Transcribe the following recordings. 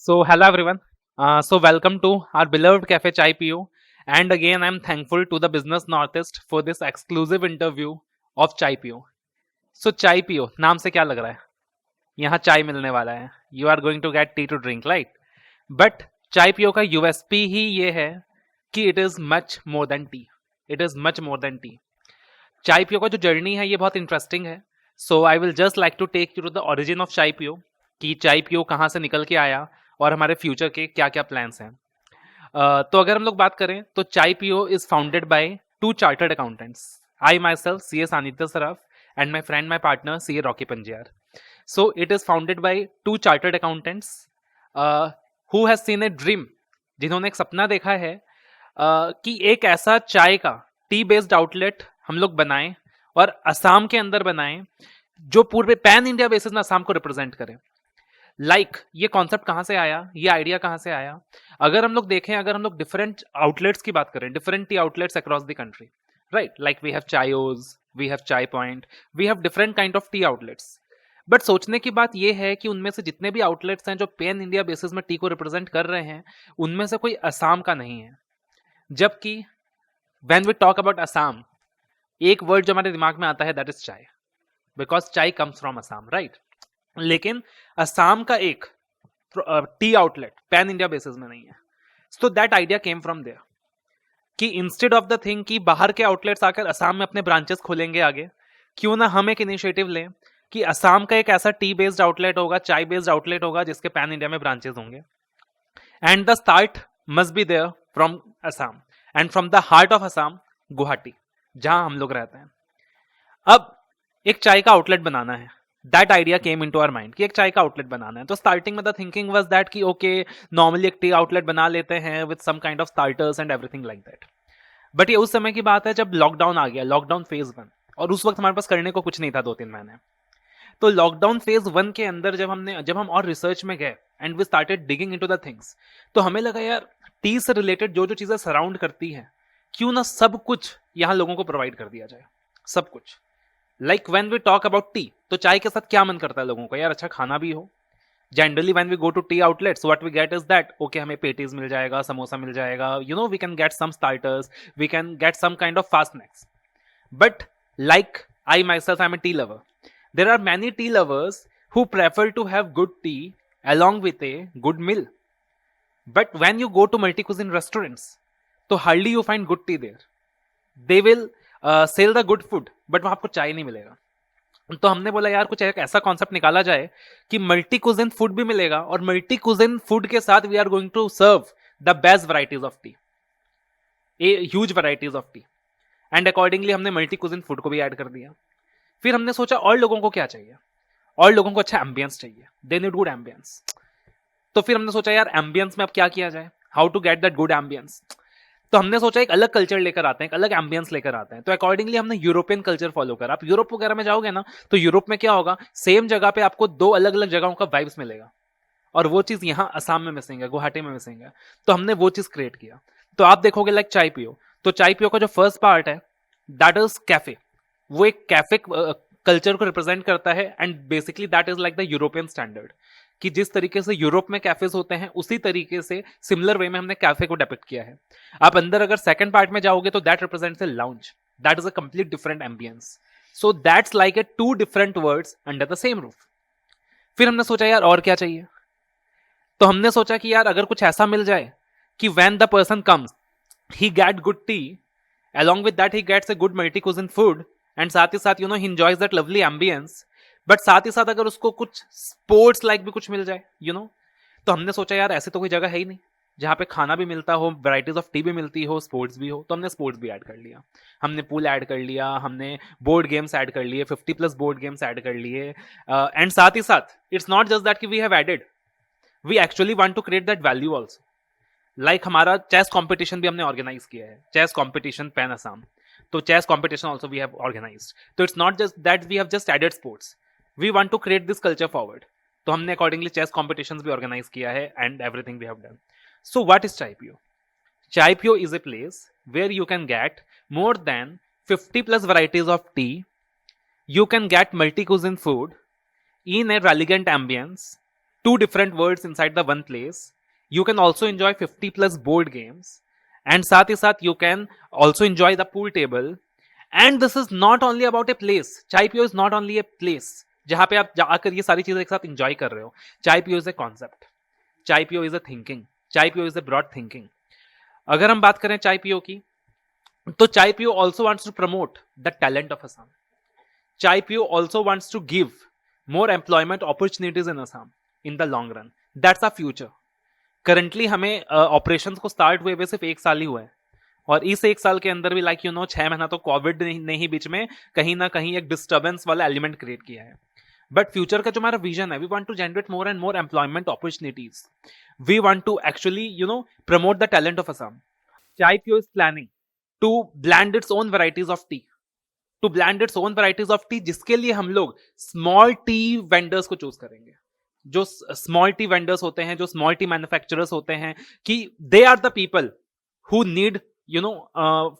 So, hello everyone. Welcome to our beloved Cafe Chai PO. And again, I'm thankful to the Business Northeast for this exclusive interview of Chai PO. So, Chai PO, नाम से क्या लग रहा है? यहाँ चाय मिलने वाला है. You are going to get tea to drink, right? But चाय PO का USP ही ये है कि it is much more than tea. It is much more than tea. चाय पियो का जो जर्नी है ये बहुत इंटरेस्टिंग है. So I will just like to take you to the origin of Chai Piyo कि चाय पियो कहाँ से निकल के आया और हमारे फ्यूचर के क्या क्या प्लान्स हैं. तो अगर हम लोग बात करें तो चाय Piyo is founded by two chartered accountants. I my self CA सानिध्य Saraf and my friend my partner CA Rocky Panjiyar. So it is founded by two chartered accountants who has seen a dream, जिन्होंने एक सपना देखा है कि एक ऐसा चाय का टी बेस्ड आउटलेट हम लोग बनाएं और असम के अंदर बनाएं जो पूरे पैन इंडिया बेसिस में असम को रिप्रेजेंट करे. ये कॉन्सेप्ट कहां से आया, ये आइडिया कहां से आया? अगर हम लोग देखें, अगर हम लोग डिफरेंट आउटलेट्स की बात करें, different tea outlets across the country, right, like we have Chaayos, we have Chai Point, we have different kind of tea outlets. But सोचने की बात यह है कि उनमें से जितने भी आउटलेट्स हैं जो पैन इंडिया बेसिस में टी को रिप्रेजेंट कर रहे हैं, उनमें से कोई असम का नहीं है. जबकि when we talk about Assam, एक वर्ड जो हमारे दिमाग में आता है that is chai, because chai comes from Assam, right. लेकिन असम का एक tea outlet pan India basis में नहीं है. So that idea came from there कि इंस्टेड ऑफ द थिंग कि बाहर के आउटलेट्स आकर असम में अपने ब्रांचेस खोलेंगे आगे, क्यों ना हम एक इनिशिएटिव लें कि असम का एक ऐसा टी बेस्ड आउटलेट होगा, चाय बेस्ड आउटलेट होगा जिसके पैन इंडिया में ब्रांचेस होंगे. And the start must be there from Assam and from the heart of Assam, Guwahati, जहां हम लोग रहते हैं. अब एक चाय का आउटलेट बनाना है. That idea came into our mind कि एक चाय का आउटलेट बनाना है. तो स्टार्टिंग में द थिंकिंग वाज दैट कि ओके, नॉर्मली एक टी आउटलेट बना लेते हैं with some kind of starters and everything like that. But ये उस समय की बात है जब लॉकडाउन आ गया, लॉकडाउन फेज 1, और उस वक्त हमारे पास करने को कुछ नहीं था 2-3 महीने. तो लॉकडाउन फेज 1 के अंदर जब हम और रिसर्च में गए and we started digging into the things, तो हमें लगा यार टी से रिलेटेड जो जो चीजें सराउंड करती हैं, क्यों ना सब कुछ यहां लोगों को प्रोवाइड कर दिया जाए. सब कुछ. Like when we talk about tea, तो चाय के साथ क्या मन करता है लोगों को? यार अच्छा खाना भी हो. Generally when we go to tea outlets, what we get is that okay, हमें पेटीज मिल जाएगा, समोसा मिल जाएगा, we can get some starters, we can get some kind of fast snacks. But like I myself, I am a tea lover. There are many tea lovers who prefer to have good tea along with a good meal. But when you go to multi-cuisine restaurants, तो hardly you find good tea there. They will sell the good food, but वहां आपको चाय नहीं मिलेगा. तो हमने बोला यार कुछ एक ऐसा कॉन्सेप्ट निकाला जाए कि मल्टी कुजिन फूड भी मिलेगा और मल्टी कुजिन फूड के साथ we are going to serve the best varieties of tea, a huge varieties of tea. And accordingly हमने मल्टी कुजिन फूड को भी ऐड कर दिया. फिर हमने सोचा और लोगों को क्या चाहिए, और लोगों को अच्छा एम्बियंस चाहिए, दे नीड गुड एम्बियंस. तो फिर हमने सोचा यार एम्बियंस में अब क्या किया जाए, how to get that good ambience. तो हमने सोचा एक अलग कल्चर लेकर आते हैं, एक अलग एम्बियंस लेकर आते हैं. तो अकॉर्डिंगली हमने यूरोपियन कल्चर फॉलो करा. आप यूरोप वगैरह में जाओगे ना, तो यूरोप में क्या होगा, सेम जगह पे आपको 2 अलग अलग जगहों का वाइब्स मिलेगा, और वो चीज यहाँ असम में मिसिंग है, गुवाहाटी में मिसिंग है. तो हमने वो चीज क्रिएट किया. तो आप देखोगे लाइक चाय पियो, तो चाय पियो का जो फर्स्ट पार्ट है दैट इज कैफे. वो एक कैफे कल्चर को रिप्रेजेंट करता है and basically that is like the European standard, कि जिस तरीके से यूरोप में कैफेज होते हैं उसी तरीके से सिमिलर वे में हमने कैफे को डिपिक्ट किया है. आप अंदर अगर सेकंड पार्ट में जाओगे तो that represents A lounge, that is a complete different ambience. So that's like a 2 different words under the same roof. फिर हमने सोचा यार और क्या चाहिए. तो हमने सोचा कि यार अगर कुछ ऐसा मिल जाए कि when the person comes he get good tea, along with that he gets a good multi cuisine food, and साथ ही साथ he enjoys that lovely ambience. But साथ ही साथ अगर उसको कुछ स्पोर्ट्स लाइक भी कुछ मिल जाए, तो हमने सोचा यार ऐसे तो कोई जगह है ही नहीं जहाँ पे खाना भी मिलता हो, वैराइटीज ऑफ टी भी मिलती हो, स्पोर्ट्स भी हो. तो हमने स्पोर्ट्स भी ऐड कर लिया, हमने पूल ऐड कर लिया, हमने बोर्ड गेम्स ऐड कर लिए, 50+ बोर्ड गेम्स ऐड कर लिए. एंड साथ ही साथ इट्स नॉट जस्ट दैट कि we have added, we actually want to create that value also. Like हमारा चेस कॉम्पिटिशन भी हमने ऑर्गेनाइज किया है, चेस कॉम्पिटिशन पैन असम. तो chess competition also we have organized. तो it's not just that we have just added sports, we want to create this culture forward. तो हमने accordingly chess competitions भी organize किया है and everything we have done. So what is Chai Piyo? Chai Piyo is a place where you can get more than 50+ varieties of tea. You can get multi cuisine food in a elegant ambience two different worlds inside the one place. You can also enjoy 50 plus board games, and साथ ही साथ you can also enjoy the pool table. And this is not only about a place. Chai Pio is not only a place जहां पे आप जाकर ये सारी चीजें एक साथ enjoy कर रहे हो. Chai Pio is a concept. Chai Pio is a thinking. Chai Pio is a broad thinking. अगर हम बात करें Chai Pio की, तो Chai Pio also wants to promote the talent of Assam. Chai Pio also wants to give more employment opportunities in Assam in the long run. That's our future. Currently हमें operations को start हुए हुए सिर्फ एक साल ही हुआ है, और इस एक साल के अंदर भी 6 महीना तो कोविड ने ही बीच में कहीं ना कहीं एक डिस्टर्बेंस वाला एलिमेंट क्रिएट किया है. बट फ्यूचर का जो हमारा विजन है, we want to generate more and more employment opportunities. We want to actually promote the talent of Assam. Chai Piyo is planning to blend its own varieties of tea, जिसके लिए हम लोग स्मॉल टी वेंडर्स को choose करेंगे. जो small tea vendors होते हैं, जो स्मॉल टी मैन्युफैक्चरर्स होते हैं, कि they are the people who need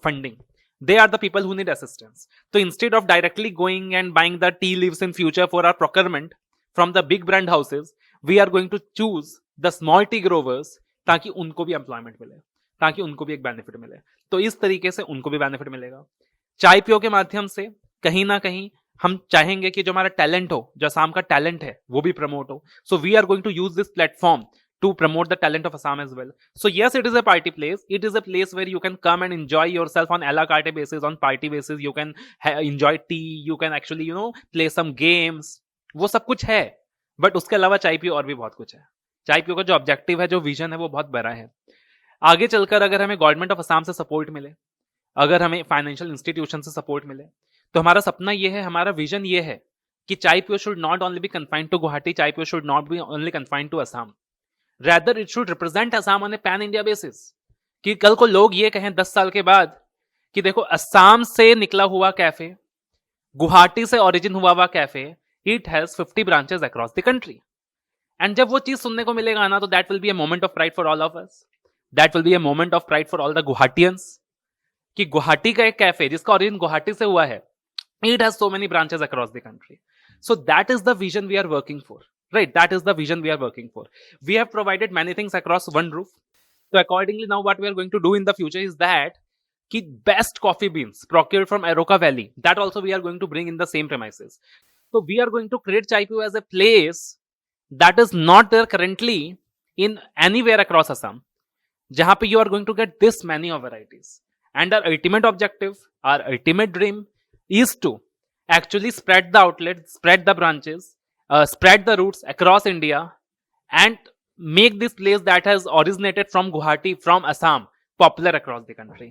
funding. They are the people who need assistance. So instead of directly going and buying the tea leaves in future for our procurement from the big brand houses, we are going to choose the small tea growers, ताकि उनको भी employment मिले, ताकि उनको भी एक benefit मिले. तो इस तरीके से उनको भी बेनिफिट मिलेगा. चाय पियो के माध्यम से कहीं ना कहीं हम चाहेंगे कि जो हमारा टैलेंट हो, जो असम का टैलेंट है, वो भी प्रमोट हो. So we are going to use this platform to promote the talent of Assam as well. So yes, it is a party place. It is a place where you can come and enjoy yourself on a la carte basis, on party basis. You can enjoy tea. You can actually play some games. वो सब कुछ है, but उसके अलावा चाय पियो और भी बहुत कुछ है. चाय पियो का जो ऑब्जेक्टिव है, जो विजन है, वो बहुत बड़ा है. आगे चलकर अगर हमें गवर्नमेंट ऑफ असम से सपोर्ट मिले, अगर हमें फाइनेंशियल इंस्टीट्यूशन से सपोर्ट मिले, तो हमारा सपना ये है, हमारा विजन ये है कि Chai Piyo should not only be confined to Guwahati. Chai Piyo should not be only confined to Assam. Rather it should represent Assam on a pan India basis. कि कल को लोग ये कहें 10 साल के बाद कि देखो, असम से निकला हुआ कैफे, गुवाहाटी से ओरिजिन हुआ cafe, it has 50 branches across the country. And जब वो चीज सुनने को मिलेगा ना, तो that will be a moment of pride for all of us. That will be a moment of pride for all the Guwahatians. कि गुवाहाटी का एक कैफे जिसका ओरिजिन गुवाहाटी से हुआ है, it has so many branches across the country. So that is the vision we are working for. Right, that is the vision we are working for. We have provided many things across one roof. So accordingly, now what we are going to do in the future is that ki best coffee beans procured from Aroka Valley, that also we are going to bring in the same premises. So we are going to create Chai Pio as a place that is not there currently in anywhere across Assam, jahan pe you are going to get this many of varieties. And our ultimate objective, our ultimate dream is to actually spread the outlet, spread the branches, spread the roots across India, and make this place that has originated from Guwahati, from Assam, popular across the country.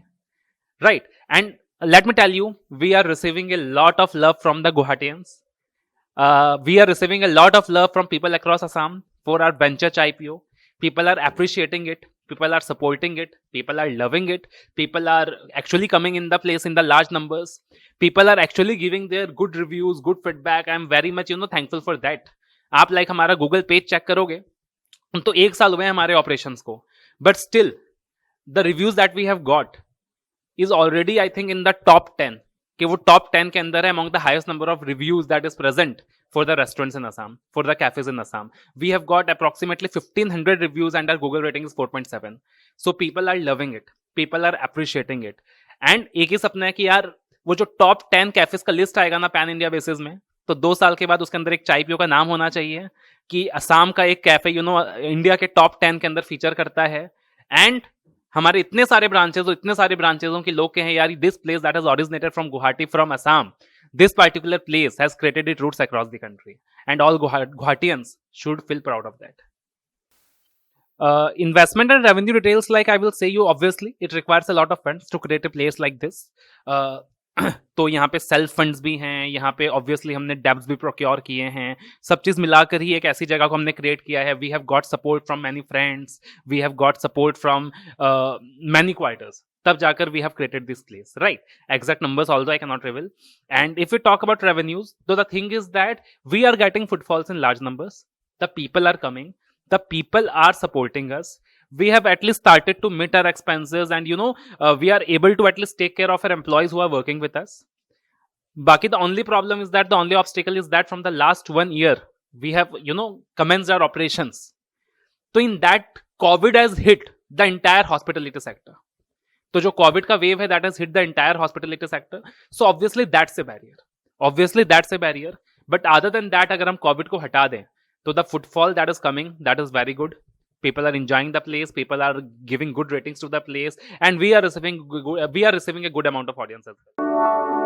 Right. And let me tell you, we are receiving a lot of love from the Guwahatians. We are receiving a lot of love from people across Assam for our venture Chai Pio. People are appreciating it. People are supporting it. People are loving it. People are actually coming in the place in the large numbers. People are actually giving their good reviews, good feedback. I am very much thankful for that. आप हमारा Google page cheque करोगे तो 1 साल हुए हमारे operations को, but still the reviews that we have got is already I think in the top 10, कि वो टॉप 10 के अंदर है among the highest number of reviews that is present for the restaurants in Assam, for the cafes in Assam. We have got approximately 1500 reviews and our Google rating is 4.7. So people are loving it. People are appreciating it. And एक ही सपना है कि यार वो जो top 10 cafes का list आएगा ना पैन इंडिया बेसिस में, तो 2 साल के बाद उसके अंदर एक चाय पियो का नाम होना चाहिए कि असम का एक कैफे इंडिया के टॉप 10 के अंदर फीचर करता है. एंड हमारे इतने सारे ब्रांचेस कि लोग कहें यार this place that is originated from Guwahati, from Assam, this particular place has created its roots across the country, and all Guwahatians should feel proud of that. Investment and revenue details, like I will say you, obviously it requires a lot of funds to create a place like this. तो यहाँ पे self funds भी हैं, यहाँ पे obviously हमने debts भी procure किए हैं, सब चीज़ मिलाकर ही एक ऐसी जगह को हमने क्रिएट किया है. We have got support from many friends, we have got support from many quarters, तब जाकर we have created this place. Right, exact numbers also I can not reveal. And if you talk about revenues, तो the thing is that we are getting footfalls in large numbers. The people are coming, the people are supporting us. We have at least started to meet our expenses, and we are able to at least take care of our employees who are working with us. Baki, the only problem is that, the only obstacle is that from the last 1 year we have commenced our operations. So in that, COVID has hit the entire hospitality sector. तो जो Covid का wave है that has hit the entire hospitality sector. So obviously that's a barrier. But other than that, अगर हम Covid को हटा दें तो the footfall that is coming, that is very good. People are enjoying the place, people are giving good ratings to the place, and we are receiving a good amount of audience as well.